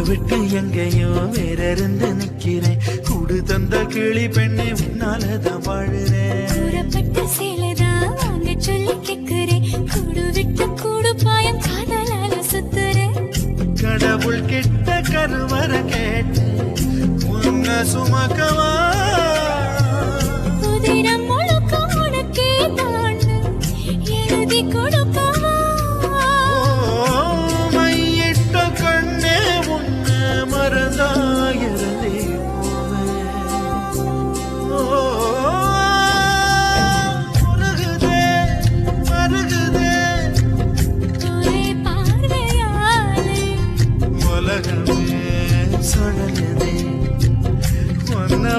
விட்டு எங்கேயோ வேற இருந்து நிக்கிறேன். கூடு தந்த கிளி பெண்ணே உன்னாலதான் வாழுறேன். கூறப்பட்ட சேலைதான் வாங்க சொல்லி கேக்குறேன். கூடு விட்டு கூடு பாயம் காதலால சுத்துறேன். கடவுள் கிட்ட கருவற கேட்டு உன்ன சுமக்கவா. உதிரம் முழுக்க உனக்கே தான் எழுதி கொடுக்கவா. மையிட்ட கண்ணே உன்ன மறந்தாயிருந்தே மருகுதே ஒரே பார்வையாலே உலகமே சுழலுதே உன்னை